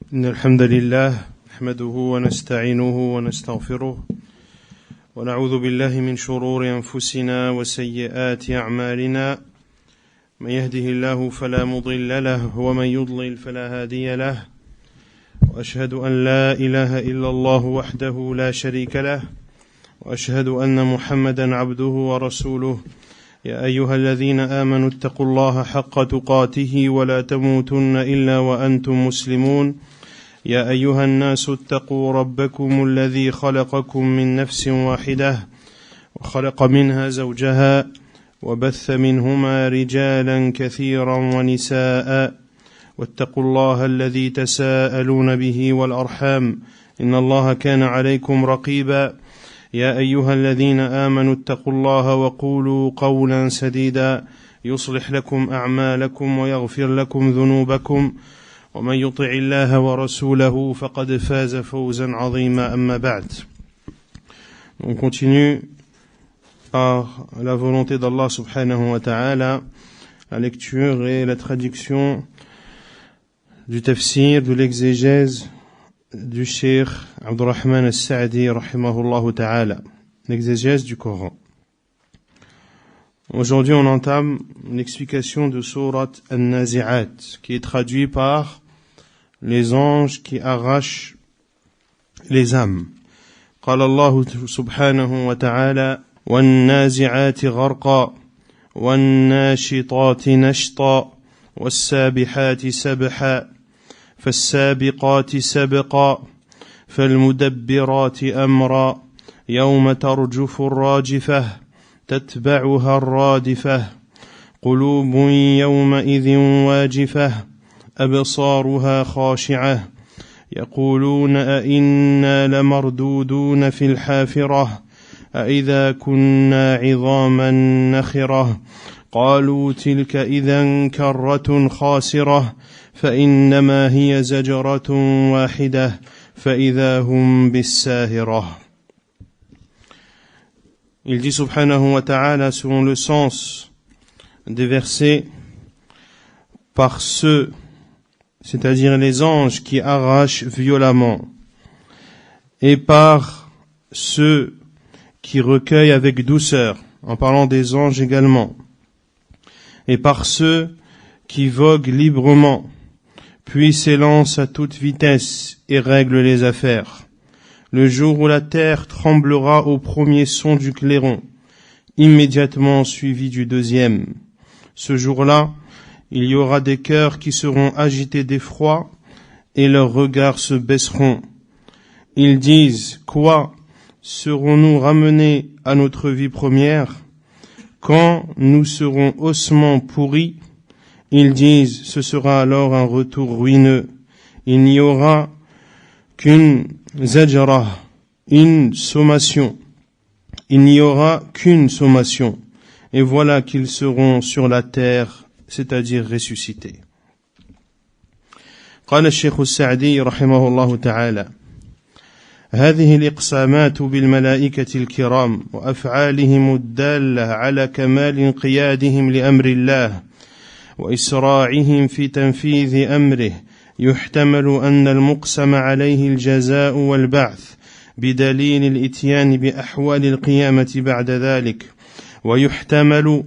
إن الحمد لله نحمده ونستعينه ونستغفره ونعوذ بالله من شرور أنفسنا وسيئات أعمالنا من يهده الله فلا مضل له ومن يضلل فلا هادي له وأشهد أن لا إله إلا الله وحده لا شريك له وأشهد أن محمدا عبده ورسوله يا أيها الذين آمنوا اتقوا الله حق تقاته ولا تموتن إلا وأنتم مسلمون يا أيها الناس اتقوا ربكم الذي خلقكم من نفس واحدة وخلق منها زوجها وبث منهما رجالا كثيرا ونساء واتقوا الله الذي تساءلون به والأرحام إن الله كان عليكم رقيبا يا أيها الذين آمنوا اتقوا الله وقولوا قولا سديدا يصلح لكم أعمالكم ويغفر لكم ذنوبكم ومن يطع الله ورسوله فقد فاز فوزا عظيما أما بعد. On continue par la volonté d'Allah subhanahu wa ta'ala la lecture et la traduction du tafsir, de l'exégèse du Cheikh Abdurrahman al-Sa'di rahimahullah ta'ala, l'exégèse du Coran. Aujourd'hui on entame l'explication de sourate An-Nazi'at qui est traduit par les anges qui arrachent les âmes. قال الله سبحانه وتعالى والنازعات غرقا والناشطات نشطا والسابحات سبحا فالسابقات سبقا فالمدبرات أمرا يوم ترجف الراجفة تتبعها الرادفة قلوب يومئذ واجفة أبصارها خاشعة يقولون أئنا لمردودون في الحافرة أئذا كنا عظاما نخرة قالوا تلك إذا كرة خاسرة فإنما هي زجرة واحدة فإذا هم بالساهرة. Il dit subhanahu wa ta'ala selon le sens des versets par ceux, c'est-à-dire les anges qui arrachent violemment, et par ceux qui recueillent avec douceur, en parlant des anges également, et par ceux qui voguent librement, puis s'élancent à toute vitesse et règlent les affaires. Le jour où la terre tremblera au premier son du clairon, immédiatement suivi du deuxième. Ce jour-là, il y aura des cœurs qui seront agités d'effroi et leurs regards se baisseront. Ils disent, quoi? Serons-nous ramenés à notre vie première? Quand nous serons ossements pourris, ils disent, ce sera alors un retour ruineux. Il n'y aura qu'une zajra, une sommation. Il n'y aura qu'une sommation. Et voilà qu'ils seront sur la terre, c'est-à-dire ressuscités. قال الشيخ السعدي رحمه الله تعالى هذه الإقسامات بالملائكة الكرام وأفعالهم الدالة على كمال انقيادهم لأمر الله وإسراعهم في تنفيذ أمره يحتمل أن المقسم عليه الجزاء والبعث بدليل الإتيان بأحوال القيامة بعد ذلك ويحتمل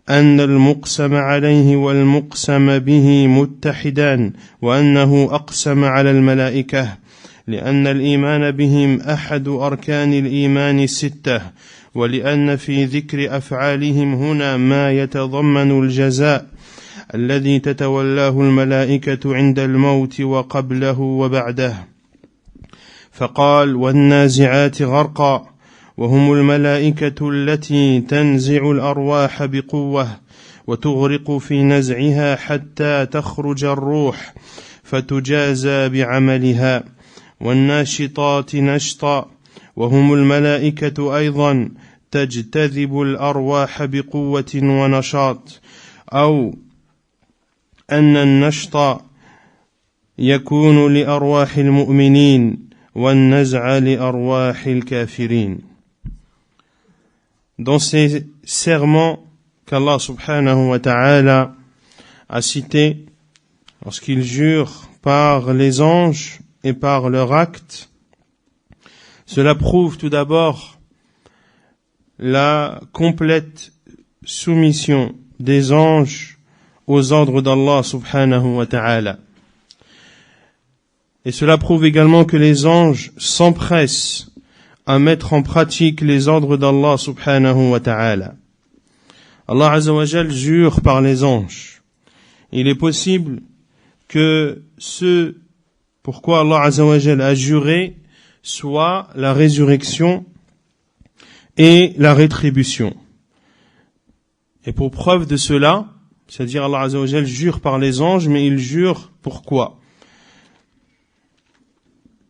أن المقسم عليه والمقسم به متحدان وأنه أقسم على الملائكة لأن الإيمان بهم أحد أركان الإيمان الستة ولأن في ذكر أفعالهم هنا ما يتضمن الجزاء الذي تتولاه الملائكة عند الموت وقبله وبعده فقال والنازعات غرقا وهم الملائكة التي تنزع الأرواح بقوة وتغرق في نزعها حتى تخرج الروح فتجازى بعملها والناشطات نشطا وهم الملائكة أيضا تجتذب الأرواح بقوة ونشاط أو أن النشط يكون لأرواح المؤمنين والنزع لأرواح الكافرين. Dans ces serments qu'Allah subhanahu wa ta'ala a cités lorsqu'il jure par les anges et par leurs actes, cela prouve tout d'abord la complète soumission des anges aux ordres d'Allah subhanahu wa ta'ala. Et cela prouve également que les anges s'empressent à mettre en pratique les ordres d'Allah subhanahu wa ta'ala. Allah azza wa jal jure par les anges. Il est possible que ce pourquoi Allah azza wa jal a juré soit la résurrection et la rétribution. Et pour preuve de cela, c'est-à-dire Allah azza wa jal jure par les anges, mais il jure pourquoi?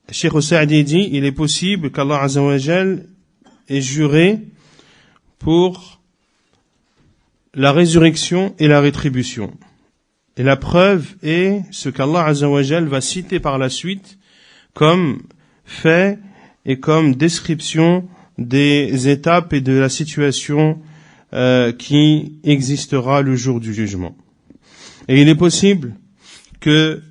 Cheikh Sa'di dit, il est possible qu'Allah azza wa jal ait juré pour la résurrection et la rétribution. Et la preuve est ce qu'Allah azza wa jal va citer par la suite comme fait et comme description des étapes et de la situation qui existera le jour du jugement. Et il est possible que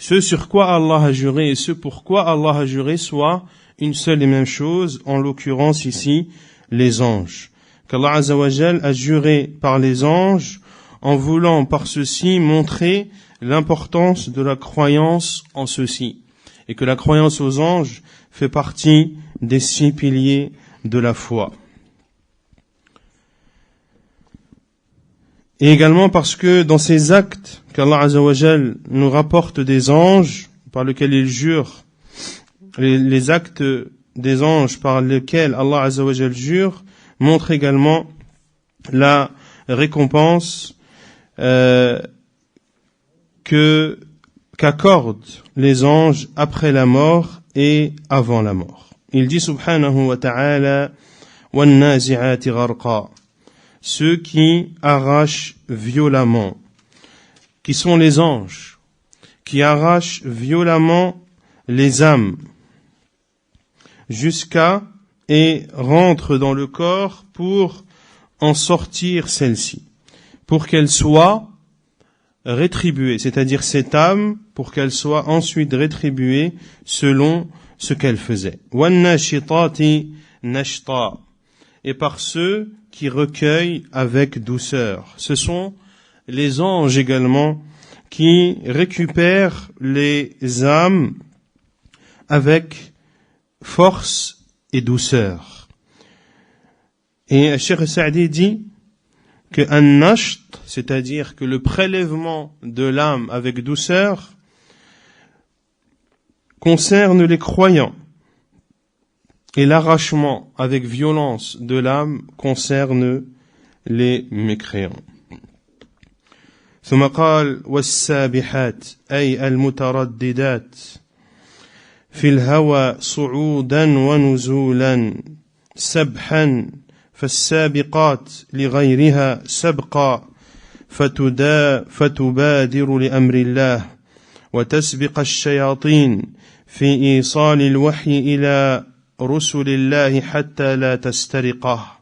ce sur quoi Allah a juré et ce pourquoi Allah a juré soit une seule et même chose, en l'occurrence ici, les anges. Qu'Allah azza wa jal a juré par les anges en voulant par ceci montrer l'importance de la croyance en ceci. Et que la croyance aux anges fait partie des 6 piliers de la foi. Et également parce que dans ces actes qu'Allah azza wa jal nous rapporte des anges, par lesquels il jure, les actes des anges par lesquels Allah azza wa jal jure, montrent également la récompense qu'accordent les anges après la mort et avant la mort. Il dit subhanahu wa ta'ala وَالنَّازِعَاتِ غَرْقًا, ceux qui arrachent violemment, qui sont les anges, qui arrachent violemment les âmes jusqu'à et rentrent dans le corps pour en sortir celle-ci, pour qu'elle soit rétribuée, c'est-à-dire cette âme, pour qu'elle soit ensuite rétribuée selon ce qu'elle faisait. وَالنَّاشِطَاتِ نَشْطًا, et par ceux qui recueillent avec douceur. Ce sont les anges également qui récupèrent les âmes avec force et douceur. Et Cheikh Sa'di dit que an-nasht, c'est-à-dire que le prélèvement de l'âme avec douceur, concerne les croyants, et l'arrachement avec violence de l'âme concerne les mécréants. ثم قال والسابحات أي المترددات في الهوى صعودا ونزولا سبحا فالسابقات لغيرها سبقا فتبادر لأمر الله وتسبق الشياطين في إيصال الوحي إلى رسل الله حتى لا تسترقه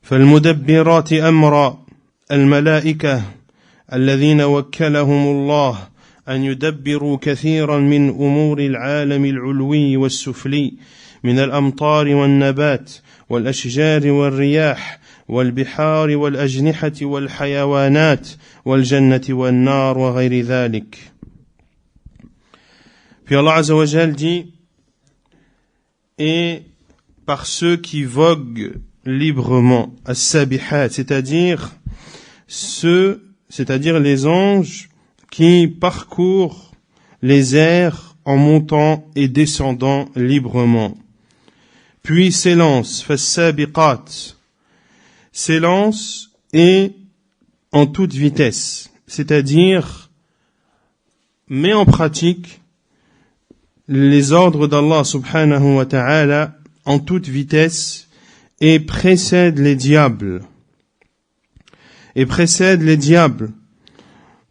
فالمدبرات أمرا الملائكة الذين وكلهم الله أن يدبروا كثيرا من أمور العالم العلوي والسفلي من الأمطار والنبات والأشجار والرياح والبحار والأجنحة والحيوانات والجنة والنار وغير ذلك. Puis Allah Azza wa Jal dit, et par ceux qui voguent librement, as-sabihat, c'est-à-dire les anges qui parcourent les airs en montant et descendant librement. Puis s'élancent, fas-sabiqat, s'élancent et en toute vitesse, c'est-à-dire met en pratique les ordres d'Allah subhanahu wa ta'ala en toute vitesse et précède les diables.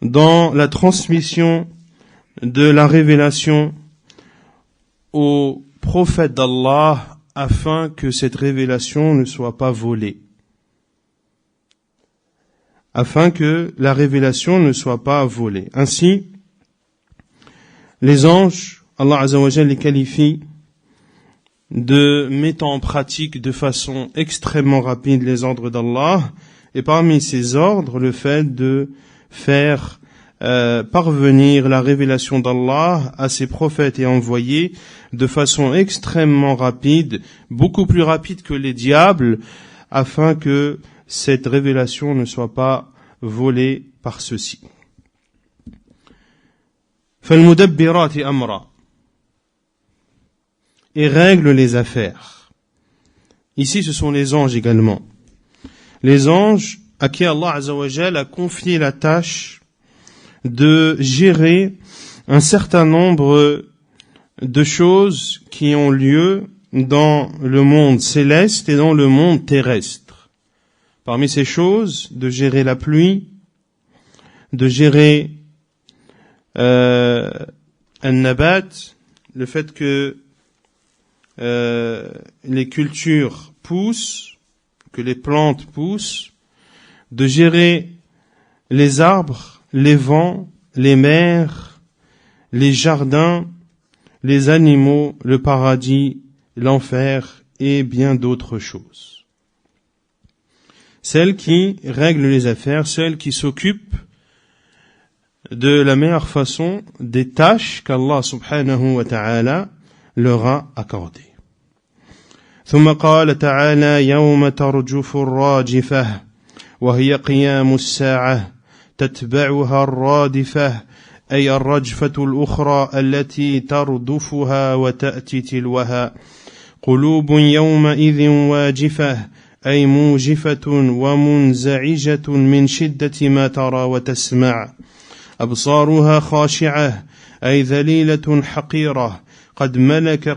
Dans la transmission de la révélation aux prophètes d'Allah afin que cette révélation ne soit pas volée. afin que la révélation ne soit pas volée. Ainsi, les anges, Allah Azza wa Jalla les qualifie de mettre en pratique de façon extrêmement rapide les ordres d'Allah, et parmi ces ordres, le fait de faire parvenir la révélation d'Allah à ses prophètes et envoyés de façon extrêmement rapide, beaucoup plus rapide que les diables, afin que cette révélation ne soit pas volée par ceux-ci. فَالْمُدَبِّرَاتِ أَمْرًا, et règle les affaires. Ici, ce sont les anges également. Les anges à qui Allah Azza wa Jalla a confié la tâche de gérer un certain nombre de choses qui ont lieu dans le monde céleste et dans le monde terrestre. Parmi ces choses, de gérer la pluie, de gérer un-nabat, le fait que les cultures poussent, que les plantes poussent, de gérer les arbres, les vents, les mers, les jardins, les animaux, le paradis, l'enfer et bien d'autres choses. Celle qui règle les affaires, celle qui s'occupe de la meilleure façon des tâches qu'Allah subhanahu wa ta'ala leur a accordées. ثم قال تعالى يوم ترجف الراجفة وهي قيام الساعة تتبعها الرادفة أي الرجفة الأخرى التي تردفها وتأتي تلوها قلوب يومئذ واجفة أي موجفة ومنزعجة من شدة ما ترى وتسمع أبصارها خاشعة أي ذليلة حقيرة قد ملك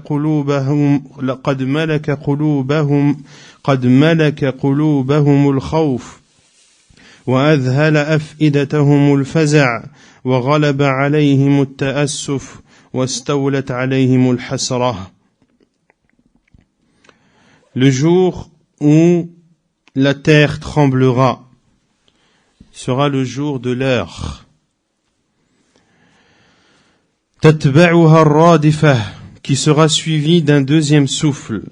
قلوبهم الخوف وأذهل أفئدتهم الفزع وغلب عليهم التأسف واستولت عليهم الحسرة. Le jour où la terre tremblera sera le jour de l'heure. تتبعها الرادفة, qui sera suivi d'un deuxième souffle,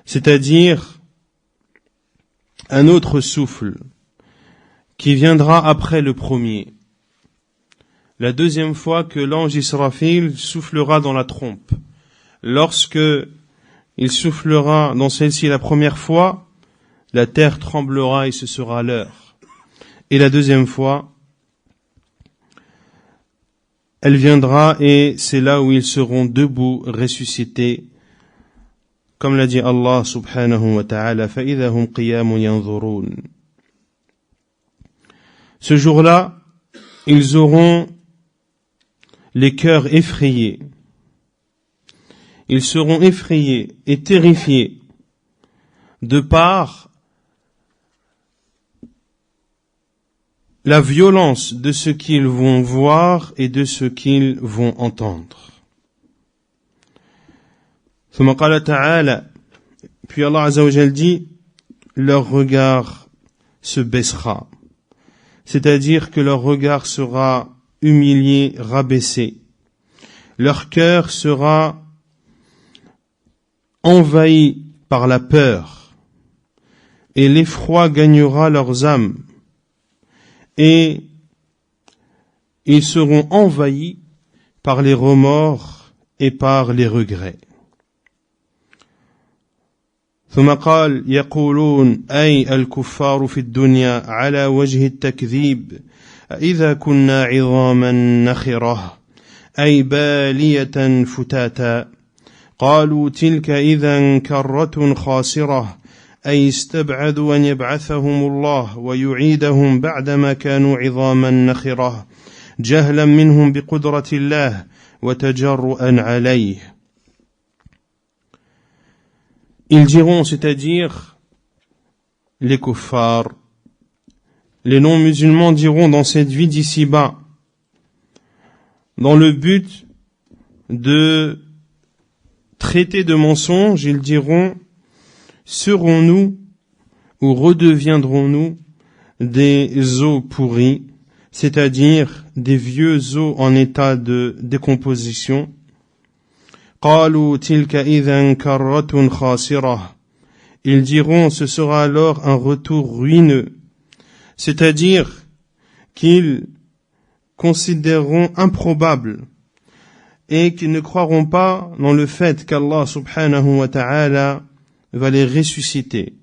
c'est-à-dire un autre souffle qui viendra après le premier. La deuxième fois que l'ange Israfil soufflera dans la trompe. Lorsque il soufflera dans celle-ci la première fois, la terre tremblera et ce sera l'heure. Et la deuxième fois, elle viendra et c'est là où ils seront debout, ressuscités, comme l'a dit Allah subhanahu wa ta'ala, فَإِذَا هُمْ قِيَامٌ يَنْظُرُونَ. Ce jour-là, ils auront les cœurs effrayés. Ils seront effrayés et terrifiés de par la violence de ce qu'ils vont voir et de ce qu'ils vont entendre. ثم قال تعالى, puis Allah Azza wa Jal dit, leur regard se baissera, c'est-à-dire que leur regard sera humilié, rabaissé, leur cœur sera envahi par la peur et l'effroi gagnera leurs âmes et ils seront envahis par les remords et par les regrets. ثم قال يقولون أي الكفار في الدنيا على وجه التكذيب إذا كنا عظاما نخرة أي بالية فتاتا قالوا تلك إذا كرة خاسرة أي استبعدوا أن يبعثهم الله ويعيدهم بعدما كانوا عظاما نخرة جهلا منهم بقدرة الله وتجرؤا عليه. Ils diront, c'est-à-dire les kuffars, les non-musulmans diront dans cette vie d'ici-bas, dans le but de traiter de mensonges, ils diront, serons-nous ou redeviendrons-nous des os pourris, c'est-à-dire des vieux os en état de décomposition. قالوا تلك إذا كرة خاسرة. Ils diront, ce sera alors un retour ruineux, c'est-à-dire qu'ils considéreront improbable et qu'ils ne croiront pas dans le fait qu'Allah subhanahu wa ta'ala va les ressusciter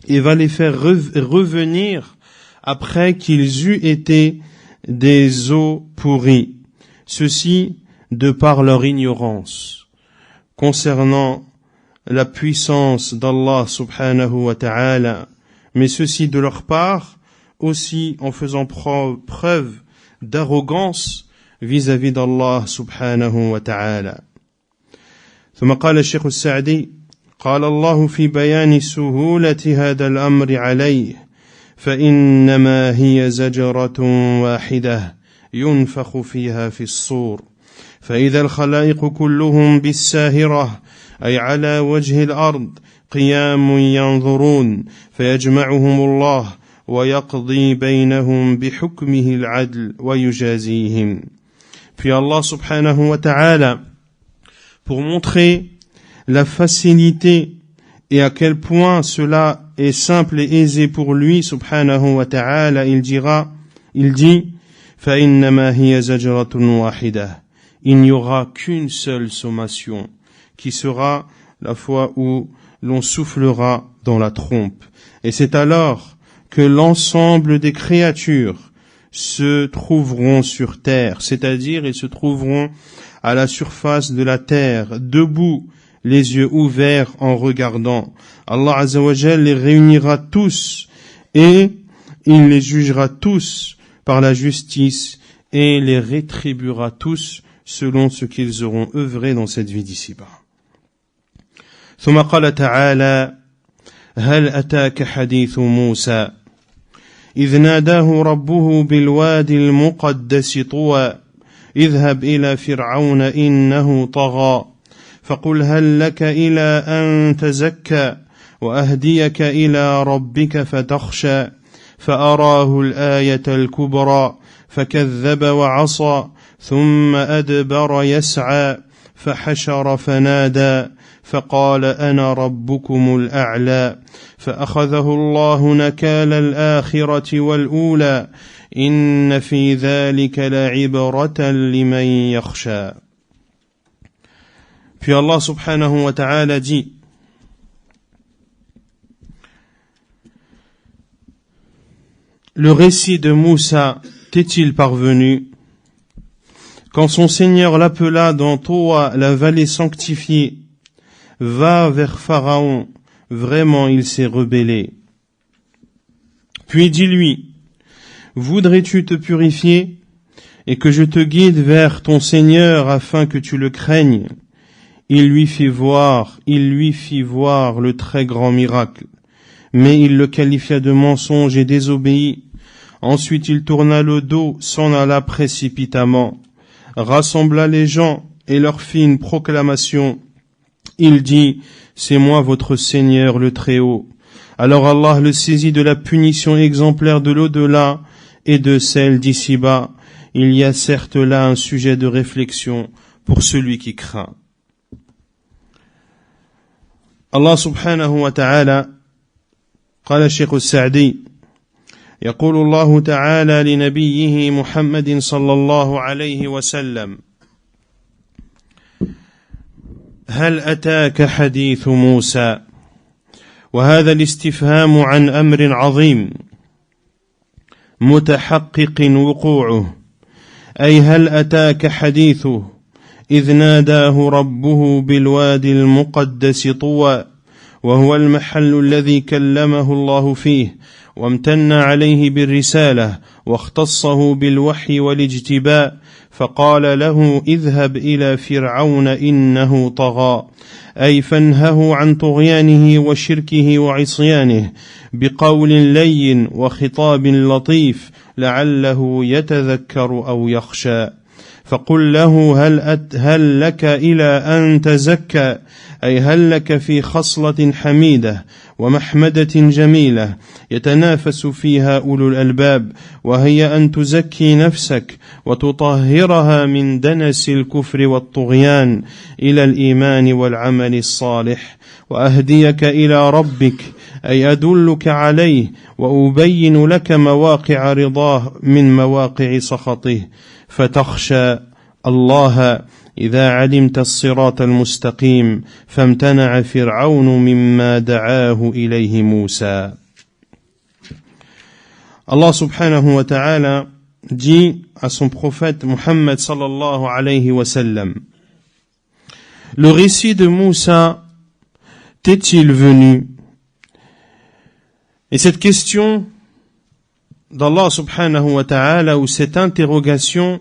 et va les faire revenir après qu'ils euent été des os pourris. Ceci de par leur ignorance concernant la puissance d'Allah subhanahu wa ta'ala, mais ceci de leur part aussi en faisant preuve d'arrogance vis-à-vis d'Allah subhanahu wa ta'ala. ثم قال الشيخ السعدي قال الله في بيان سهولة هذا الأمر عليه فإنما هي زجرة واحدة ينفخ فيها في الصور فإذا الخلائق كلهم بالساهرة أي على وجه الأرض قيام ينظرون فيجمعهم الله ويقضي بينهم بحكمه العدل ويجازيهم. Puis Allah subhanahu wa ta'ala, pour montrer la facilité et à quel point cela est simple et aisé pour lui subhanahu wa ta'ala, il dit فَإِنَّمَا هِيَ زَجْرَةٌ وَاحِدَةٌ. Il n'y aura qu'une seule sommation, qui sera la fois où l'on soufflera dans la trompe. Et c'est alors que l'ensemble des créatures se trouveront sur terre, c'est-à-dire ils se trouveront à la surface de la terre, debout, les yeux ouverts en regardant. Allah Azza wa Jal les réunira tous et il les jugera tous par la justice et les rétribuera tous selon ce qu'ils auront œuvré dans cette vie d'ici-bas. ثم قال تعالى هل أتاك حديث موسى إذ ناداه ربه بالوادي المقدس طوى اذهب إلى فرعون إنه طغى فقل هل لك إلى أن تزكى وأهديك إلى ربك فتخشى فأراه الآية الكبرى فكذب وعصى ثم أدبر يسعى فحشر فنادى فقال أنا ربكم الأعلى فأخذه الله نكال الآخرة والأولى إن في ذلك لعبرة لمن يخشى. Puis Allah subhanahu wa ta'ala dit le récit de Moussa t'est-il parvenu quand son Seigneur l'appela dans Toa, la vallée sanctifiée? Va vers Pharaon, vraiment il s'est rebellé. Puis dis-lui, voudrais-tu te purifier et que je te guide vers ton Seigneur afin que tu le craignes? Il lui fit voir le très grand miracle, mais il le qualifia de mensonge et désobéit. Ensuite il tourna le dos, s'en alla précipitamment, rassembla les gens et leur fit une proclamation. Il dit, c'est moi votre Seigneur le Très-Haut. Alors Allah le saisit de la punition exemplaire de l'au-delà et de celle d'ici-bas. Il y a certes là un sujet de réflexion pour celui qui craint. Allah subhanahu wa ta'ala قال الشيخ السعدي يقول الله تعالى لنبيه محمد صلى الله عليه وسلم هل أتاك حديث موسى وهذا الاستفهام عن أمر عظيم متحقق وقوعه أي هل أتاك حديثه إذ ناداه ربه بالوادي المقدس طوى وهو المحل الذي كلمه الله فيه وامتن عليه بالرسالة واختصه بالوحي والاجتباء فقال له اذهب إلى فرعون إنه طغى أي فانهه عن طغيانه وشركه وعصيانه بقول لين وخطاب لطيف لعله يتذكر أو يخشى فقل له هل لك إلى أن تزكى أي هل لك في خصلة حميدة ومحمدة جميلة يتنافس فيها أولو الألباب وهي أن تزكي نفسك وتطهرها من دنس الكفر والطغيان إلى الإيمان والعمل الصالح وأهديك إلى ربك أي أدلك عليه وأبين لك مواقع رضاه من مواقع سخطه فتخشى الله إذا علمت الصراط المستقيم فامتنع فرعون مما دعاه إليه موسى. Allah subhanahu wa ta'ala dit à son prophète Muhammad sallallahu alayhi wa sallam: le récit de Moussa t'est-il venu? Et cette question d'Allah subhanahu wa ta'ala, ou cette interrogation,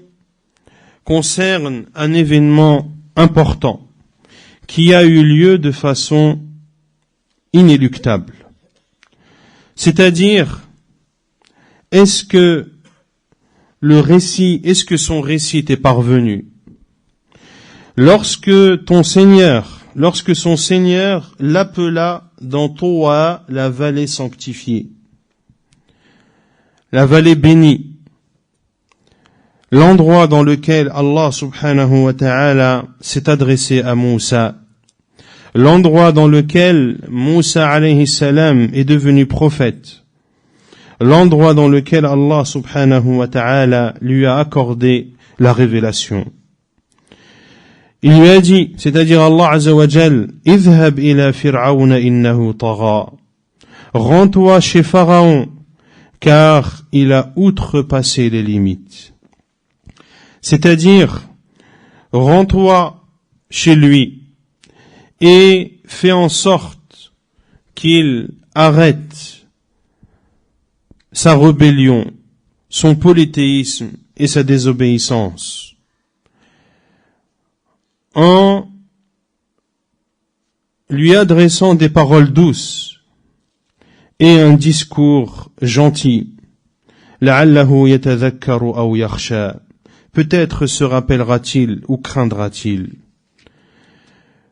concerne un événement important qui a eu lieu de façon inéluctable. C'est-à-dire, est-ce que son récit t'est parvenu lorsque son Seigneur l'appela dans Toa, la vallée sanctifiée, la vallée bénie, l'endroit dans lequel Allah subhanahu wa ta'ala s'est adressé à Moussa, l'endroit dans lequel Moussa alayhi salam est devenu prophète, l'endroit dans lequel Allah subhanahu wa ta'ala lui a accordé la révélation. Il lui a dit, c'est-à-dire Allah azza wa jal, idhhab ila fir'auna innahu tagha. Rends-toi chez Pharaon, car il a outrepassé les limites. C'est-à-dire, rends-toi chez lui et fais en sorte qu'il arrête sa rébellion, son polythéisme et sa désobéissance, en lui adressant des paroles douces et un discours gentil. La'allahu yatadhakkaru aw yakhsha. Peut-être se rappellera-t-il ou craindra-t-il.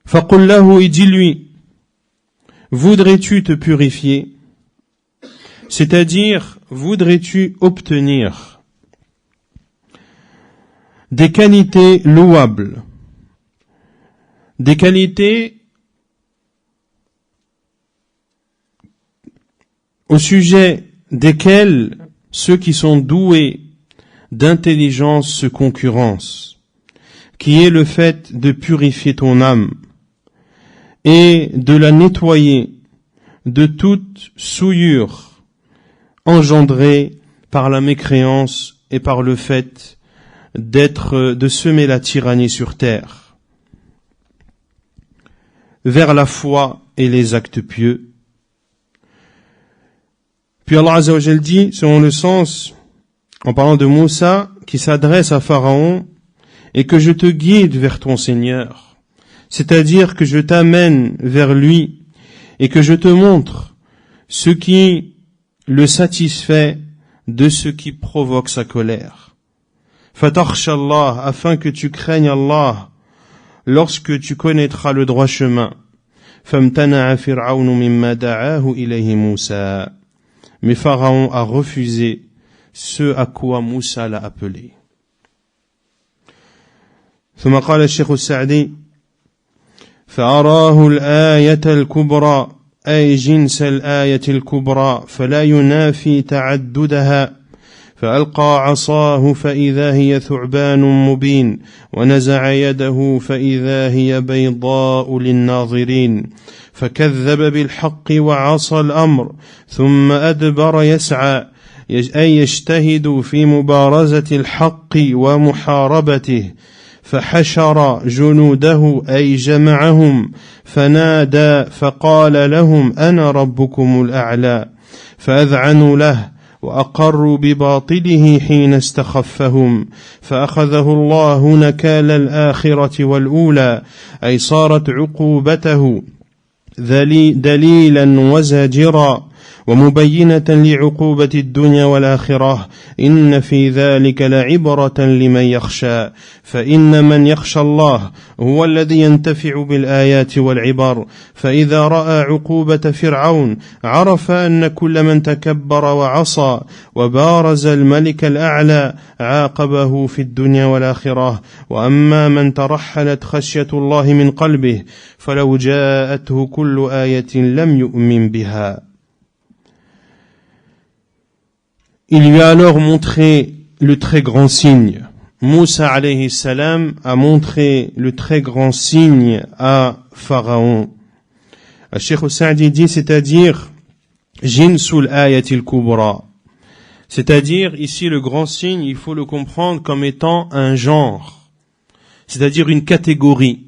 Faqul lahu, et dis-lui, voudrais-tu te purifier? C'est-à-dire, voudrais-tu obtenir des qualités louables, des qualités au sujet desquelles ceux qui sont doués d'intelligence se concurrencent, qui est le fait de purifier ton âme et de la nettoyer de toute souillure engendrée par la mécréance et par le fait de semer la tyrannie sur terre, vers la foi et les actes pieux. Puis Allah Azza wa Jal dit, selon le sens, en parlant de Moussa, qui s'adresse à Pharaon, et que je te guide vers ton Seigneur, c'est-à-dire que je t'amène vers lui, et que je te montre ce qui le satisfait de ce qui provoque sa colère. Fatakhsha Allah, afin que tu craignes Allah, lorsque tu connaîtras le droit chemin. Famtana'a Fir'aun mimma da'ahu ilayhi Moussa. Mais Pharaon a refusé ce à quoi Moussa l'a appelé. ثم قال الشيخ السعدي فأراه الآية الكبرى أي جنس الآية الكبرى فلا ينافي تعددها فألقى عصاه فإذا هي ثعبان مبين ونزع يده فإذا هي بيضاء للناظرين فكذب بالحق وعصى الأمر ثم أدبر يسعى أي يجتهد في مبارزة الحق ومحاربته فحشر جنوده أي جمعهم فنادى فقال لهم أنا ربكم الأعلى فأذعنوا له وأقروا بباطله حين استخفهم فأخذه الله نكال الآخرة والأولى أي صارت عقوبته دليلا وزاجرا ومبينة لعقوبة الدنيا والآخرة إن في ذلك لعبرة لمن يخشى فإن من يخشى الله هو الذي ينتفع بالآيات والعبر فإذا رأى عقوبة فرعون عرف أن كل من تكبر وعصى وبارز الملك الأعلى عاقبه في الدنيا والآخرة وأما من ترحلت خشية الله من قلبه فلو جاءته كل آية لم يؤمن بها. Il lui a alors montré le très grand signe. Moussa alayhi salam a montré le très grand signe à Pharaon. Cheikh Sa'di dit, c'est-à-dire Jinsul ayatil kubra. C'est-à-dire, ici, le grand signe, il faut le comprendre comme étant un genre. C'est-à-dire une catégorie.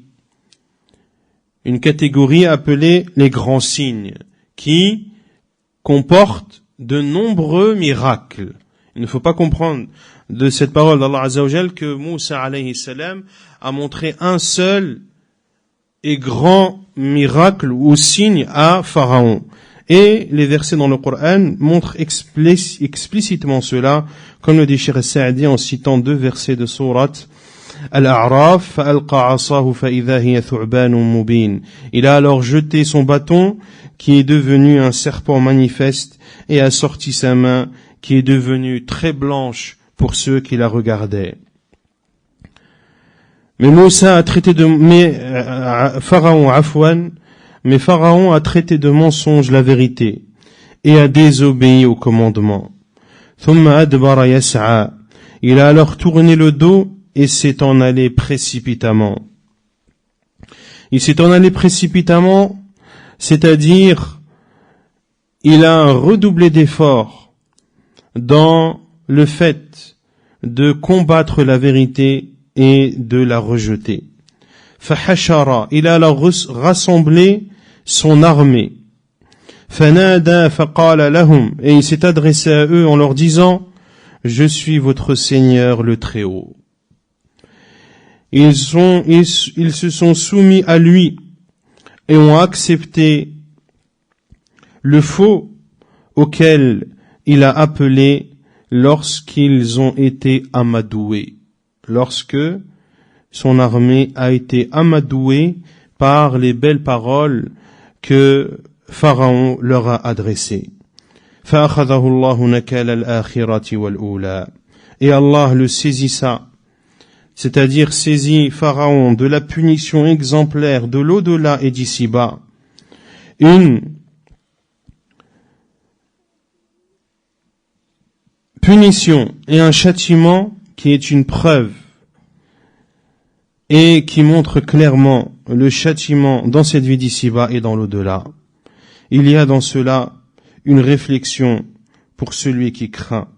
Une catégorie appelée les grands signes, qui comportent de nombreux miracles. Il ne faut pas comprendre de cette parole d'Allah Azza wa Jal que Moussa alayhi salam a montré un seul et grand miracle ou signe à Pharaon. Et les versets dans le Coran montrent explicitement cela, comme le dit Cheikh Sa'di en citant deux versets de sourate Al-A'raf, fa'alqa 'asahu fa'idha hiya thu'banun mubin. Il a alors jeté son bâton, qui est devenu un serpent manifeste, et a sorti sa main, qui est devenue très blanche pour ceux qui la regardaient. Mais Moussa a traité de, Pharaon a traité de mensonge la vérité, et a désobéi au commandement. Thumma adbara yas'a. Il a alors tourné le dos, et s'est en allé précipitamment. Il s'est en allé précipitamment, c'est-à-dire, il a redoublé d'efforts dans le fait de combattre la vérité et de la rejeter. Fahashara, il a alors rassemblé son armée. Fanada faqala lahum, et il s'est adressé à eux en leur disant, je suis votre Seigneur le Très-Haut. Ils se sont soumis à lui et ont accepté le faux auquel il a appelé lorsqu'ils ont été amadoués, lorsque son armée a été amadouée par les belles paroles que Pharaon leur a adressées. فَأَخَذَهُ اللَّهُ نَكَالَ الْآخِرَةِ وَالْأُولَى. Et Allah le saisissa, c'est-à-dire saisit Pharaon de la punition exemplaire de l'au-delà et d'ici-bas, une punition et un châtiment qui est une preuve et qui montre clairement le châtiment dans cette vie d'ici-bas et dans l'au-delà. Il y a dans cela une réflexion pour celui qui craint.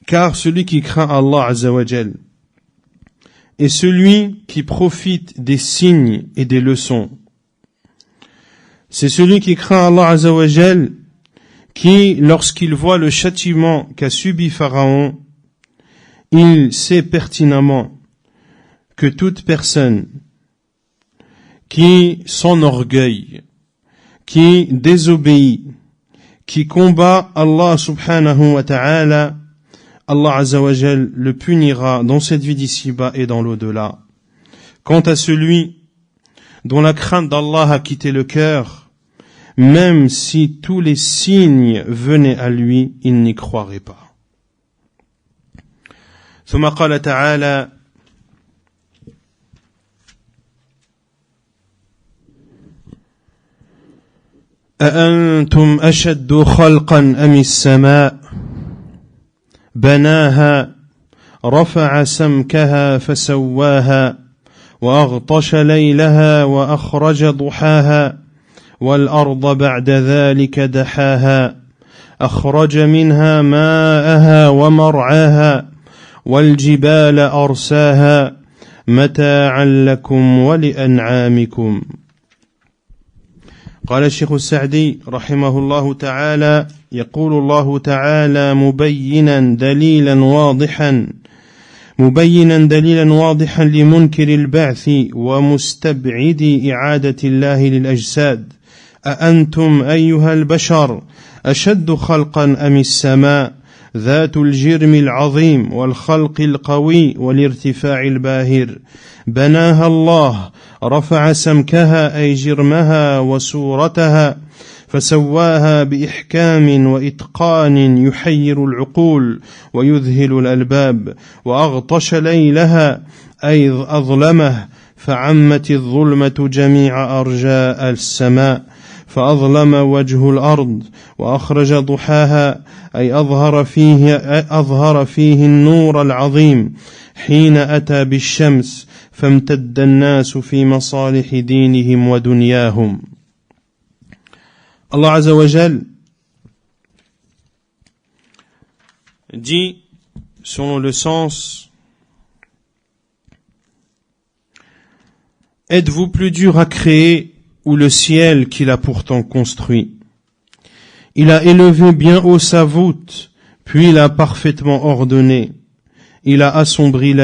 Car celui qui craint Allah Azza wa Jal est celui qui profite des signes et des leçons. C'est celui qui craint Allah Azza wa Jal qui, lorsqu'il voit le châtiment qu'a subi Pharaon, il sait pertinemment que toute personne qui s'enorgueille, qui désobéit, qui combat Allah subhanahu wa ta'ala, Allah Azza wa Jal le punira dans cette vie d'ici-bas et dans l'au-delà. Quant à celui dont la crainte d'Allah a quitté le cœur, même si tous les signes venaient à lui, il n'y croirait pas. ثم قال تعالى: أأنتم أشد خلقا أم السماء بناها رفع سمكها فسواها وأغطش ليلها وأخرج ضحاها والأرض بعد ذلك دحاها أخرج منها ماءها ومرعاها والجبال أرساها متاعا لكم ولأنعامكم. قال الشيخ السعدي رحمه الله تعالى: يقول الله تعالى مبينا دليلا واضحا لمنكر البعث ومستبعد إعادة الله للأجساد أأنتم أيها البشر أشد خلقا أم السماء ذات الجرم العظيم والخلق القوي والارتفاع الباهر بناها الله رفع سمكها أي جرمها وصورتها فسواها بإحكام وإتقان يحير العقول ويذهل الألباب وأغطش ليلها أي أظلمه فعمت الظلمة جميع أرجاء السماء فأظلم وجه الأرض وأخرج ضحاها أي أظهر فيه النور العظيم حين أتى بالشمس فامتد الناس في مصالح دينهم ودنياهم. Allah Azza wa Jal dit, selon le sens: êtes-vous plus dur à créer ou le ciel qu'il a pourtant construit? Il a élevé bien haut sa voûte, puis l'a parfaitement ordonné. Il a assombri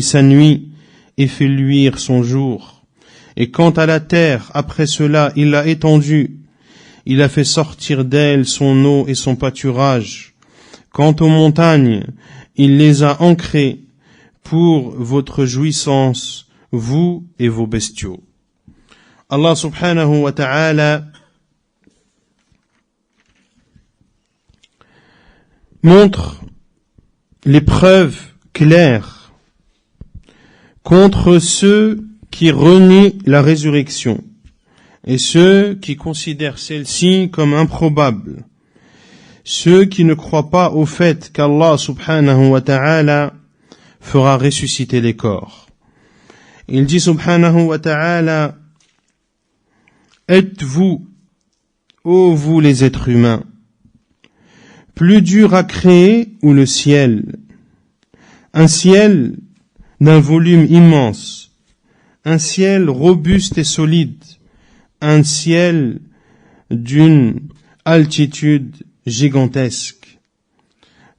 sa nuit et fait luire son jour. Et quant à la terre, après cela, il l'a étendue. Il a fait sortir d'elle son eau et son pâturage. Quant aux montagnes, il les a ancrées pour votre jouissance, vous et vos bestiaux. Allah subhanahu wa ta'ala montre les preuves claires contre ceux qui renient la résurrection et ceux qui considèrent celle-ci comme improbable, ceux qui ne croient pas au fait qu'Allah subhanahu wa ta'ala fera ressusciter les corps. Il dit subhanahu wa ta'ala: êtes-vous, ô vous les êtres humains, plus dur à créer ou le ciel? Un ciel d'un volume immense, un ciel robuste et solide, un ciel d'une altitude gigantesque.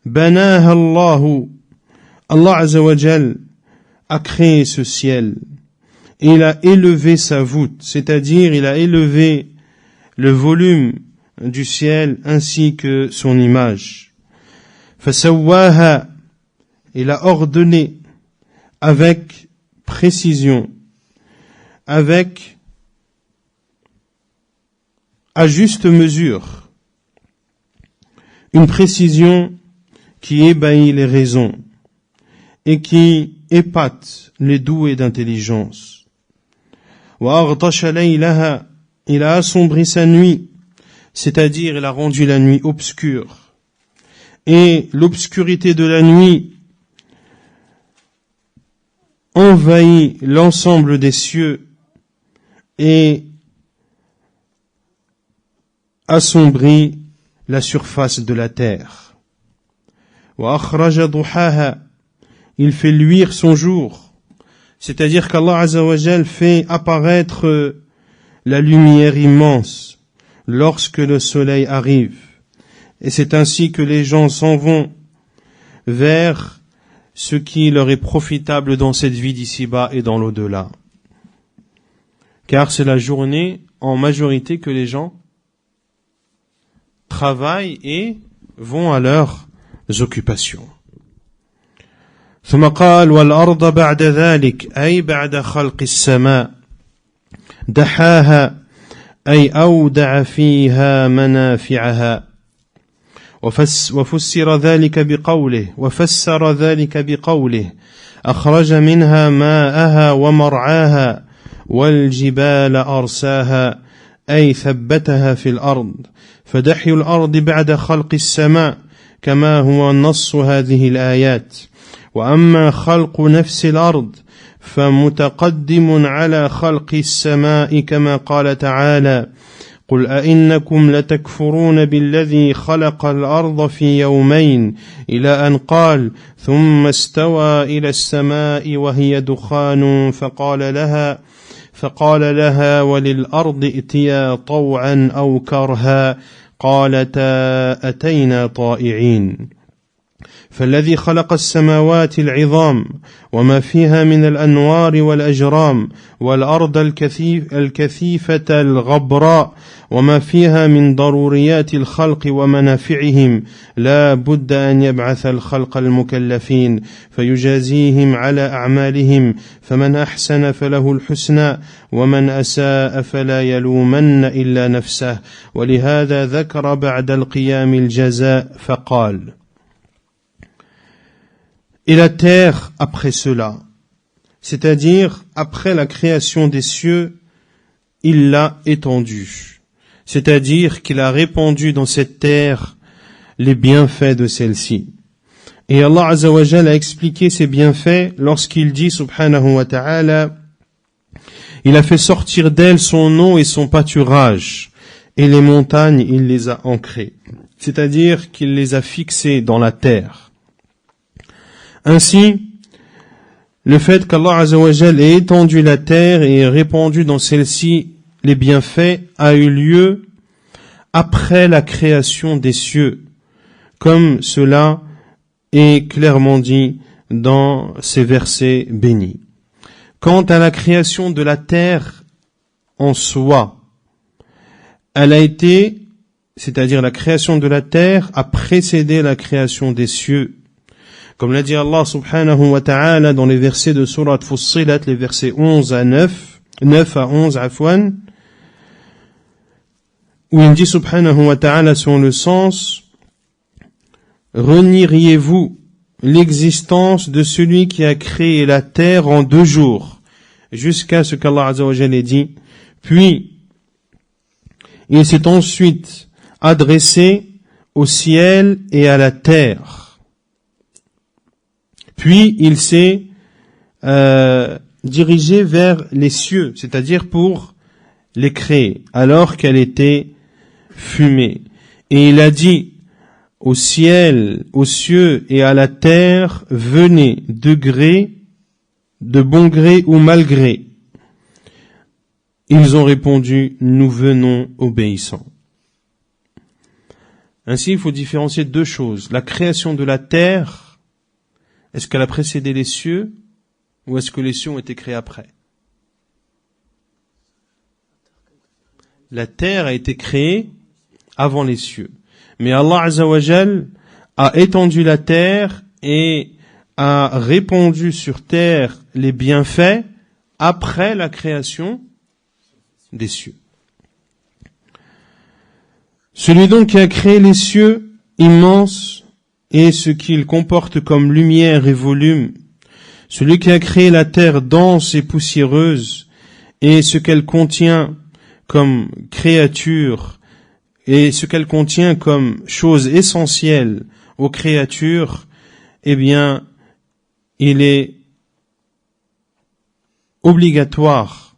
Banaha Allahu, Allah Azza wa Jal a créé ce ciel. Et il a élevé sa voûte, c'est-à-dire il a élevé le volume du ciel ainsi que son image. Fasawwaha, il a ordonné avec précision, avec à juste mesure, une précision qui ébahit les raisons et qui épate les doués d'intelligence. Wa aghtasha laylaha, il a assombri sa nuit, c'est-à-dire il a rendu la nuit obscure. Et l'obscurité de la nuit envahit l'ensemble des cieux et assombrit la surface de la terre. Wa akhraja duhaha, il fait luire son jour, c'est-à-dire qu'Allah Azza wa Jal fait apparaître la lumière immense lorsque le soleil arrive. Et c'est ainsi que les gens s'en vont vers ce qui leur est profitable dans cette vie d'ici-bas et dans l'au-delà. Car c'est la journée en majorité que les gens travaillent et vont à leurs occupations. ثم قال والأرض بعد ذلك أي بعد خلق السماء دحاها أي أودع فيها منافعها وفسر ذلك بقوله أخرج منها ماءها ومرعاها والجبال أرساها أي ثبتها في الأرض فدحي الأرض بعد خلق السماء كما هو نص هذه الآيات وأما خلق نفس الأرض فمتقدم على خلق السماء كما قال تعالى قل أئنكم لتكفرون بالذي خلق الأرض في يومين إلى أن قال ثم استوى إلى السماء وهي دخان فقال لها وللأرض ائتيا طوعا أو كرها قالتا أتينا طائعين. فالذي خلق السماوات العظام وما فيها من الأنوار والأجرام والأرض الكثيفة الغبراء وما فيها من ضروريات الخلق ومنافعهم لا بد أن يبعث الخلق المكلفين فيجازيهم على أعمالهم فمن أحسن فله الحسنى ومن أساء فلا يلومن إلا نفسه ولهذا ذكر بعد القيام الجزاء فقال Et la terre après cela, c'est-à-dire après la création des cieux, il l'a étendue, c'est-à-dire qu'il a répandu dans cette terre les bienfaits de celle-ci. Et Allah Azza wa Jalla a expliqué ces bienfaits lorsqu'il dit subhanahu wa ta'ala, il a fait sortir d'elle son eau et son pâturage, et les montagnes il les a ancrées, c'est-à-dire qu'il les a fixées dans la terre. Ainsi, le fait qu'Allah Azza wa Jalla ait étendu la terre et ait répandu dans celle-ci les bienfaits a eu lieu après la création des cieux, comme cela est clairement dit dans ces versets bénis. Quant à la création de la terre en soi, elle a été, c'est-à-dire la création de la terre a précédé la création des cieux. Comme l'a dit Allah subhanahu wa ta'ala dans les versets de Surat Fussilat, les versets 9 à 11, où il dit subhanahu wa ta'ala selon le sens, renieriez-vous l'existence de celui qui a créé la terre en 2 jours, jusqu'à ce qu'Allah Azza wa Jalla ait dit, puis il s'est ensuite adressé au ciel et à la terre. Puis il s'est dirigé vers les cieux, c'est-à-dire pour les créer, alors qu'elle était fumée. Et il a dit au ciel, aux cieux et à la terre, venez de bon gré ou mal gré. Ils ont répondu, nous venons obéissants. Ainsi, il faut différencier 2 choses. La création de la terre, est-ce qu'elle a précédé les cieux ou est-ce que les cieux ont été créés après? La terre a été créée avant les cieux. Mais Allah Azza wa Jal a étendu la terre et a répandu sur terre les bienfaits après la création des cieux. Celui donc qui a créé les cieux immenses et ce qu'il comporte comme lumière et volume, celui qui a créé la terre dense et poussiéreuse, et ce qu'elle contient comme créature, et ce qu'elle contient comme chose essentielle aux créatures, eh bien, il est obligatoire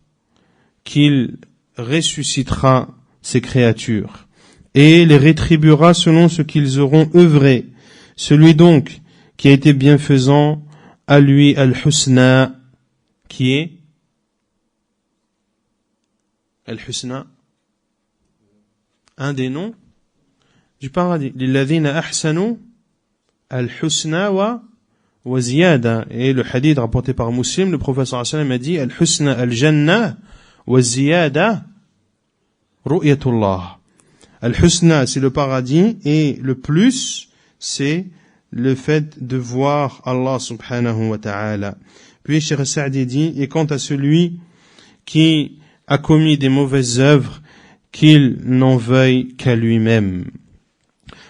qu'il ressuscitera ces créatures, et les rétribuera selon ce qu'ils auront œuvré. Celui donc qui a été bienfaisant, à lui al-husna, qui est al-husna, un des noms du paradis. Lilladhina ahsanu al-husna wa ziyada. Et le hadith rapporté par Muslim, le prophète sallallahu alayhi wa sallam a dit al-husna al-jannah wa ziyada ru'yatullah. Al-husna, c'est le paradis, et le plus, c'est le fait de voir Allah subhanahu wa ta'ala. Puis Cheikh Sa'di dit, et quant à celui qui a commis des mauvaises œuvres, qu'il n'en veuille qu'à lui-même.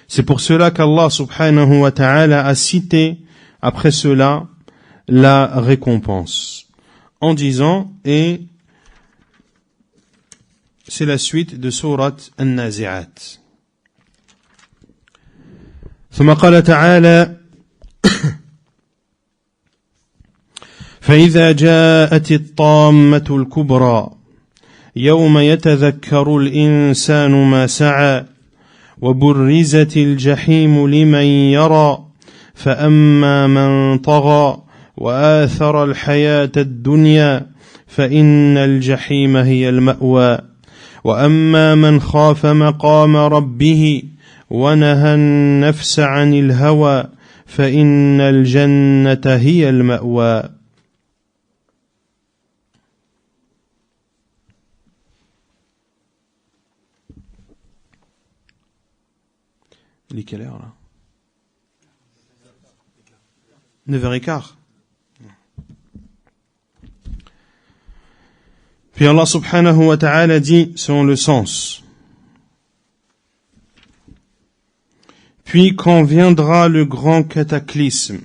C'est pour cela qu'Allah subhanahu wa ta'ala a cité après cela la récompense, en disant, et c'est la suite de sourate An-Nazi'at. ثم قال تعالى فإذا جاءت الطامة الكبرى يوم يتذكر الإنسان ما سعى وبرزت الجحيم لمن يرى فأما من طغى وآثر الحياة الدنيا فإن الجحيم هي المأوى وأما من خاف مقام ربه ونهى النفس عن الهوى فإن الجنة هي المأوى. Il est quelle heure là? 9h15. Puis Allah subhanahu wa ta'ala dit selon le sens: puis quand viendra le grand cataclysme,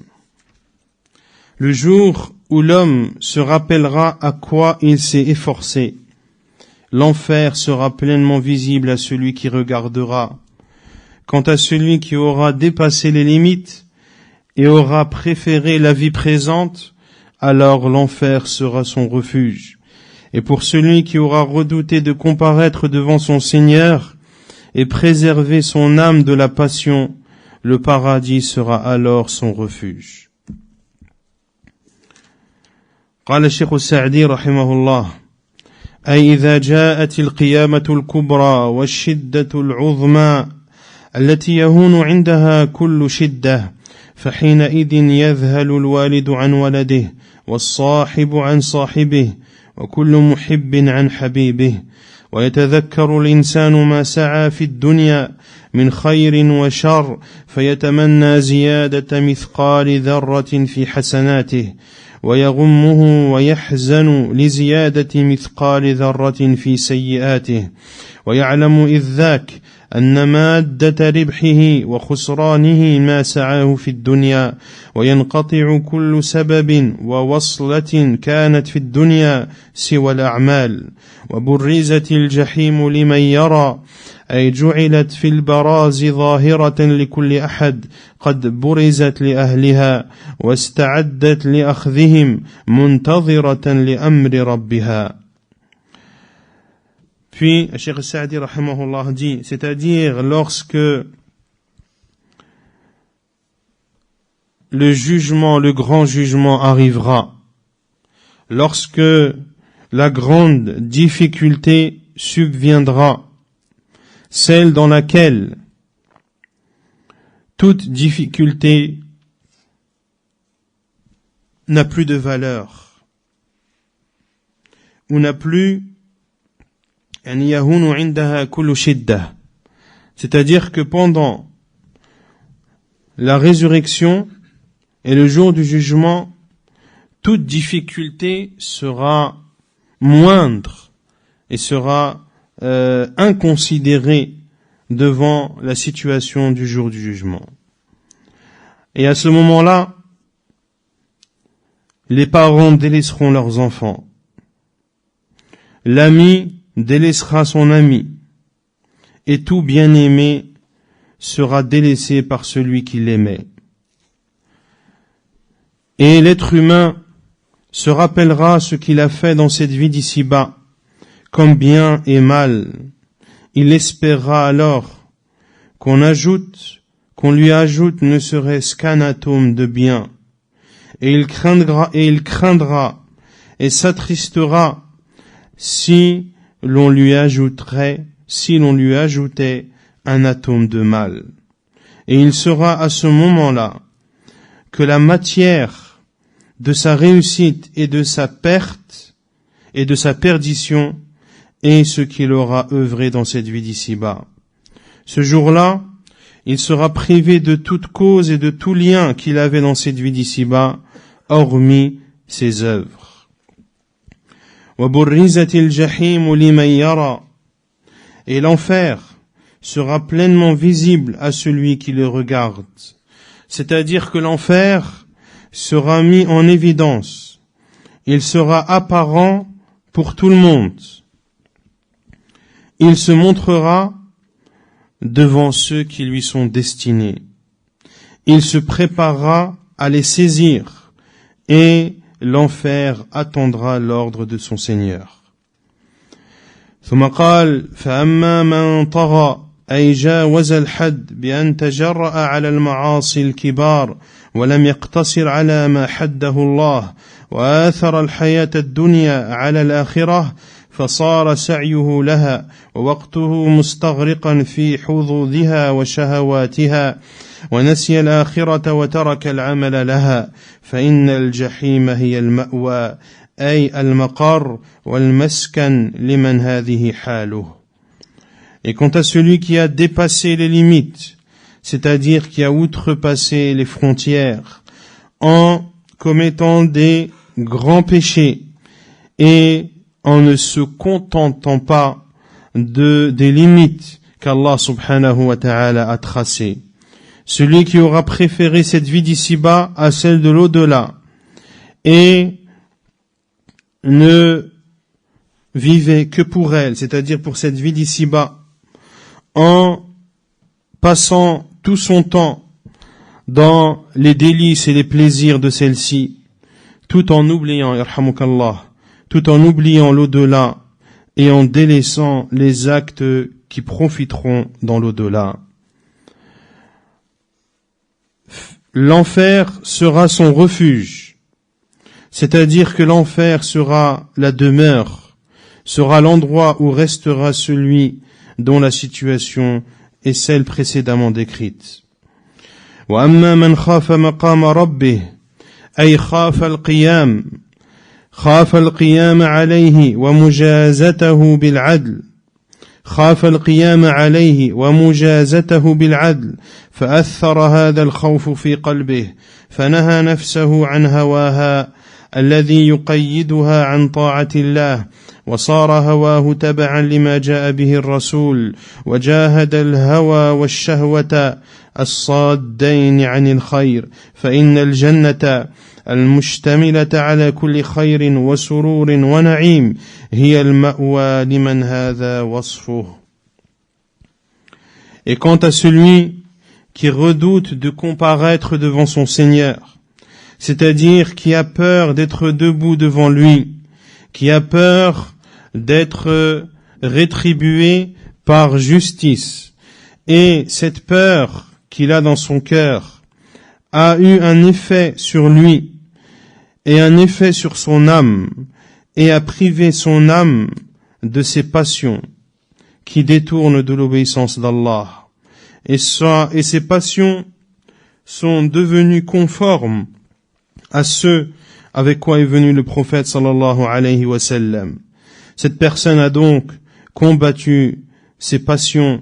le jour où l'homme se rappellera à quoi il s'est efforcé, l'enfer sera pleinement visible à celui qui regardera. Quant à celui qui aura dépassé les limites et aura préféré la vie présente, alors l'enfer sera son refuge. Et pour celui qui aura redouté de comparaître devant son Seigneur et préserver son âme de la passion, le paradis sera alors son refuge. قال الشيخ السعدي رحمه الله: أي إذا جاءت القيامة الكبرى والشدة العظمى التي يهون عندها كل شدة، فحينئذ يذهل الوالد عن ولده والصاحب عن صاحبه وكل محب عن حبيبه، ويتذكر الإنسان ما سعى في الدنيا من خير وشر فيتمنى زيادة مثقال ذرة في حسناته، ويغمه ويحزن لزيادة مثقال ذرة في سيئاته، ويعلم إذ ذاك أن مادة ربحه وخسرانه ما سعاه في الدنيا، وينقطع كل سبب ووصلة كانت في الدنيا سوى الأعمال. وبرزت الجحيم لمن يرى، أي جعلت في البراز ظاهرة لكل أحد قد برزت لأهلها واستعدت لأخذهم منتظرة لأمر ربها. Puis, Cheikh Sa'di rahimahullah dit, c'est-à-dire lorsque le jugement, le grand jugement arrivera, lorsque la grande difficulté subviendra, celle dans laquelle toute difficulté n'a plus de valeur, ou n'a plus, c'est-à-dire que pendant la résurrection et le jour du jugement, toute difficulté sera moindre et sera inconsidérée devant la situation du jour du jugement. Et à ce moment-là, les parents délaisseront leurs enfants, l'ami délaissera son ami, et tout bien-aimé sera délaissé par celui qui l'aimait. Et l'être humain se rappellera ce qu'il a fait dans cette vie d'ici-bas, comme bien et mal. Il espérera alors qu'on lui ajoute ne serait-ce qu'un atome de bien, et il craindra et s'attristera si l'on lui ajoutait un atome de mal. Et il sera à ce moment-là que la matière de sa réussite et de sa perte et de sa perdition est ce qu'il aura œuvré dans cette vie d'ici-bas. Ce jour-là, il sera privé de toute cause et de tout lien qu'il avait dans cette vie d'ici-bas, hormis ses œuvres. Et l'enfer sera pleinement visible à celui qui le regarde. C'est-à-dire que l'enfer sera mis en évidence. Il sera apparent pour tout le monde. Il se montrera devant ceux qui lui sont destinés. Il se préparera à les saisir et l'enfer attendra l'ordre de son Seigneur. ثم قال فأما من طغى أي جاوز الحد بأن تجرأ على المعاصي الكبار ولم يقتصر على ما حده الله وآثر الحياة الدنيا على الآخرة فصار سعيه لها ووقته مستغرقا في حظوظها وشهواتها ونسي الآخرة وترك العمل لها فإن الجحيم هي المأوى أي المقر والمسكن لمن هذه حاله. Et quant à celui qui a dépassé les limites, c'est-à-dire qui a outrepassé les frontières en commettant des grands péchés et en ne se contentant pas des limites qu'Allah subhanahu wa ta'ala a tracées. Celui qui aura préféré cette vie d'ici-bas à celle de l'au-delà et ne vivait que pour elle, c'est-à-dire pour cette vie d'ici-bas, en passant tout son temps dans les délices et les plaisirs de celle-ci, tout en oubliant, yarhamukallah, tout en oubliant l'au-delà et en délaissant les actes qui profiteront dans l'au-delà. L'enfer sera son refuge, c'est-à-dire que l'enfer sera la demeure, sera l'endroit où restera celui dont la situation est celle précédemment décrite. وأما من خاف مقام ربه أي خاف القيام عليه ومجازته بالعدل فأثر هذا الخوف في قلبه فنهى نفسه عن هواها الذي يقيدها عن طاعة الله وصار هواه تبعا لما جاء به الرسول وجاهد الهوى والشهوة الصادين عن الخير فإن الجنة المشتملة على كل خير وسرور ونعيم هي المأوى لمن هذا وصفه. Et quant à celui qui redoute de comparaître devant son Seigneur, c'est-à-dire qui a peur d'être debout devant lui, qui a peur d'être rétribué par justice, et cette peur qu'il a dans son cœur a eu un effet sur lui et un effet sur son âme et a privé son âme de ses passions qui détournent de l'obéissance d'Allah. Et ces passions sont devenues conformes à ceux avec quoi est venu le prophète sallallahu alayhi wa sallam. Cette personne a donc combattu ses passions,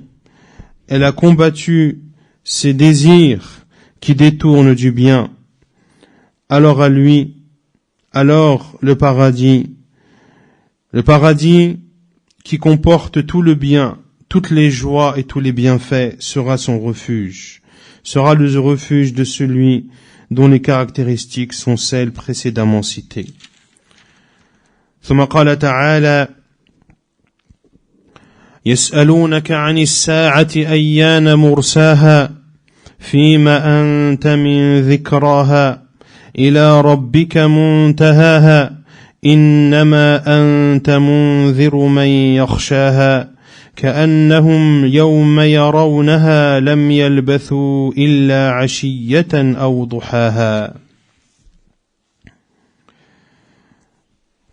elle a combattu ses désirs qui détournent du bien. Alors à lui, alors le paradis qui comporte tout le bien, toutes les joies et tous les bienfaits sera son refuge, sera le refuge de celui dont les caractéristiques sont celles précédemment citées. ثم قال تعالى يسألونك عن الساعة أيان مرساها فيما أنت من ذكراها إلى ربك منتهاها إنما أنت منذر من يخشاها كأنهم يوم يرونها لم يلبثوا إلا عشية أو ضحاها.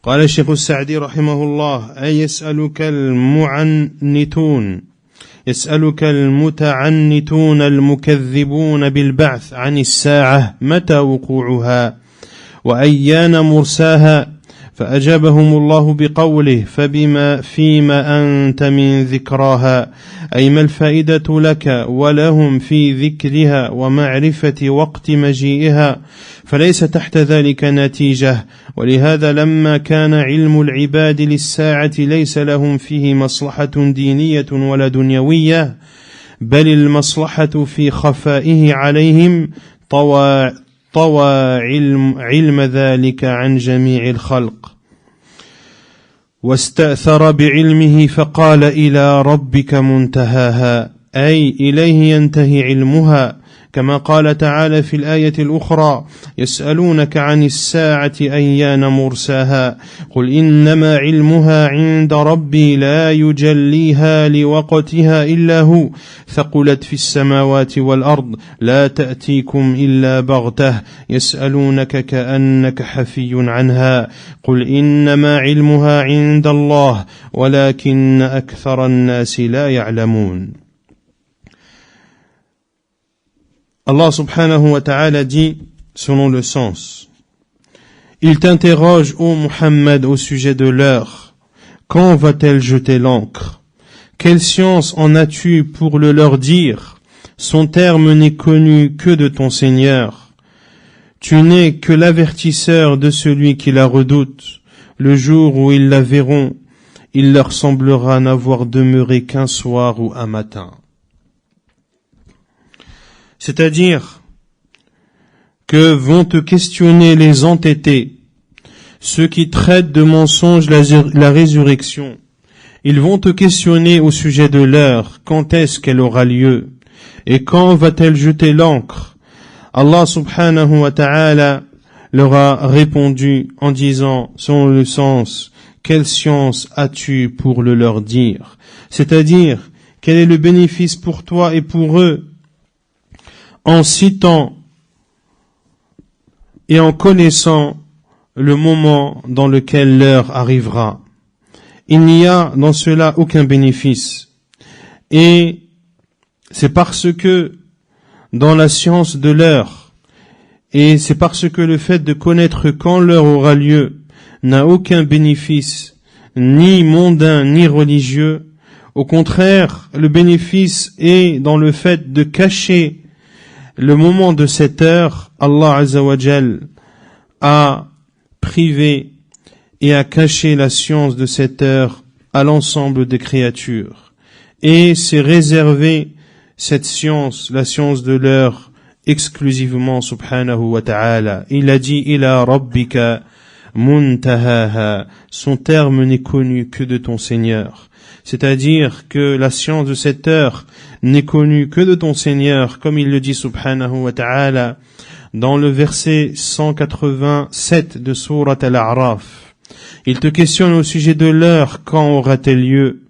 قال الشيخ السعدي رحمه الله أي يسألك المتعنتون المكذبون بالبعث عن الساعة متى وقوعها وأيان مرساها فأجابهم الله بقوله فيما أنت من ذكراها أي ما الفائدة لك ولهم في ذكرها ومعرفة وقت مجيئها فليس تحت ذلك نتيجة ولهذا لما كان علم العباد للساعة ليس لهم فيه مصلحة دينية ولا دنيوية بل المصلحة في خفائه عليهم طوى علم ذلك عن جميع الخلق واستأثر بعلمه فقال إلى ربك منتهاها أي إليه ينتهي علمها كما قال تعالى في الآية الأخرى يسألونك عن الساعة أيان مرساها قل إنما علمها عند ربي لا يجليها لوقتها إلا هو ثقلت في السماوات والأرض لا تأتيكم إلا بغتة يسألونك كأنك حفي عنها قل إنما علمها عند الله ولكن أكثر الناس لا يعلمون. Allah subhanahu wa ta'ala dit, selon le sens, il t'interroge, ô Muhammad, au sujet de l'heure. Quand va-t-elle jeter l'encre? Quelle science en as-tu pour le leur dire? Son terme n'est connu que de ton Seigneur. Tu n'es que l'avertisseur de celui qui la redoute. Le jour où ils la verront, il leur semblera n'avoir demeuré qu'un soir ou un matin. C'est-à-dire que vont te questionner les entêtés, ceux qui traitent de mensonge la résurrection. Ils vont te questionner au sujet de l'heure, quand est-ce qu'elle aura lieu, et quand va-t-elle jeter l'encre? Allah subhanahu wa ta'ala leur a répondu en disant, selon le sens, quelle science as-tu pour le leur dire? C'est-à-dire, quel est le bénéfice pour toi et pour eux en citant et en connaissant le moment dans lequel l'heure arrivera. Il n'y a dans cela aucun bénéfice. Et c'est parce que dans la science de l'heure, et c'est parce que le fait de connaître quand l'heure aura lieu n'a aucun bénéfice, ni mondain, ni religieux. Au contraire, le bénéfice est dans le fait de cacher le moment de cette heure. Allah Azza wa Jal a privé et a caché la science de cette heure à l'ensemble des créatures. Et c'est réservé cette science, la science de l'heure, exclusivement subhanahu wa ta'ala. Il a dit, ila rabbika muntahaha, son terme n'est connu que de ton Seigneur. C'est-à-dire que la science de cette heure n'est connue que de ton Seigneur, comme il le dit subhanahu wa ta'ala dans le verset 187 de Sourate Al-A'raf. Il te questionne au sujet de l'heure, quand aura-t-elle lieu?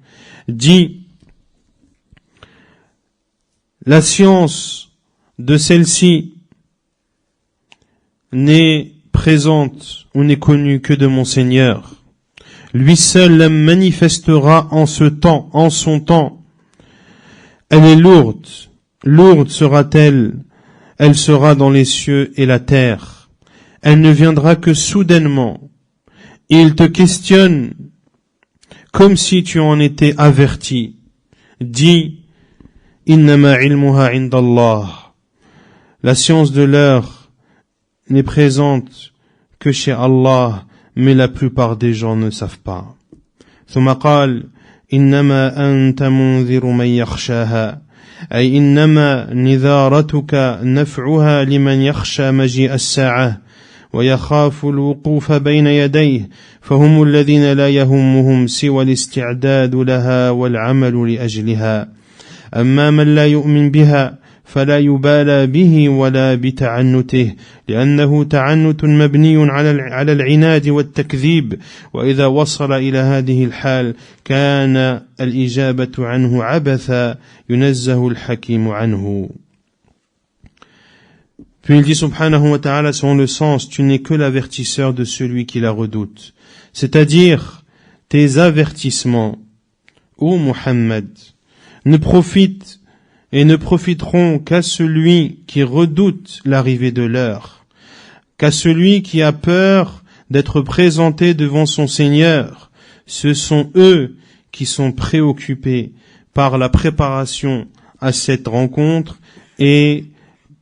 Dis, la science de celle-ci n'est présente ou n'est connue que de mon Seigneur. Lui seul la manifestera en ce temps, en son temps. Elle est lourde. Lourde sera-t-elle. Elle sera dans les cieux et la terre. Elle ne viendra que soudainement. Il te questionne comme si tu en étais averti. Dis, innama ilmuha indallah. La science de l'heure n'est présente que chez Allah, mais la plupart des gens ne savent pas. ثم قال إنما أنت منذر من يخشاها أي إنما نذارتك نفعها لمن يخشى مجيء الساعة ويخاف الوقوف بين يديه فهم الذين لا يهمهم سوى الاستعداد لها والعمل لأجلها أما من لا يؤمن بها فلا يبالى به ولا بتعنته لأنه تعنت مبني على العناد والتكذيب وإذا وصل إلى هذه الحال كان الإجابة عنه عبثا ينزه الحكيم عنه. Puis il dit subhanahu wa ta'ala selon le sens, tu n'es que l'avertisseur de celui qui la redoute. C'est-à-dire, tes avertissements, ô Muhammad, ne profitent et ne profiteront qu'à celui qui redoute l'arrivée de l'heure, qu'à celui qui a peur d'être présenté devant son Seigneur. Ce sont eux qui sont préoccupés par la préparation à cette rencontre et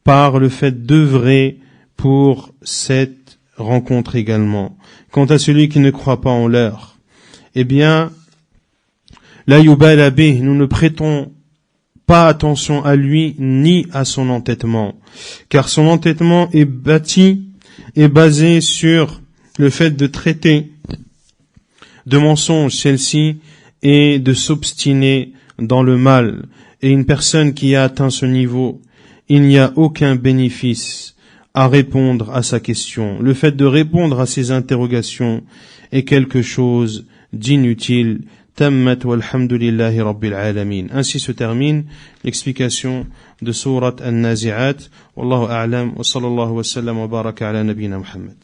par le fait d'œuvrer pour cette rencontre également. Quant à celui qui ne croit pas en l'heure, eh bien, la yubala bih, nous ne prêtons pas attention à lui ni à son entêtement, car son entêtement est basé sur le fait de traiter de mensonge celle-ci et de s'obstiner dans le mal. Et une personne qui a atteint ce niveau, il n'y a aucun bénéfice à répondre à sa question. Le fait de répondre à ses interrogations est quelque chose d'inutile. Tammat walhamdulillahi rabbil alamin. Ainsi se termine l'explication de sourate An-Nazi'at. Wallahu a'lam wa sallallahu wa sallam wa baraka ala nabiyyina Muhammad.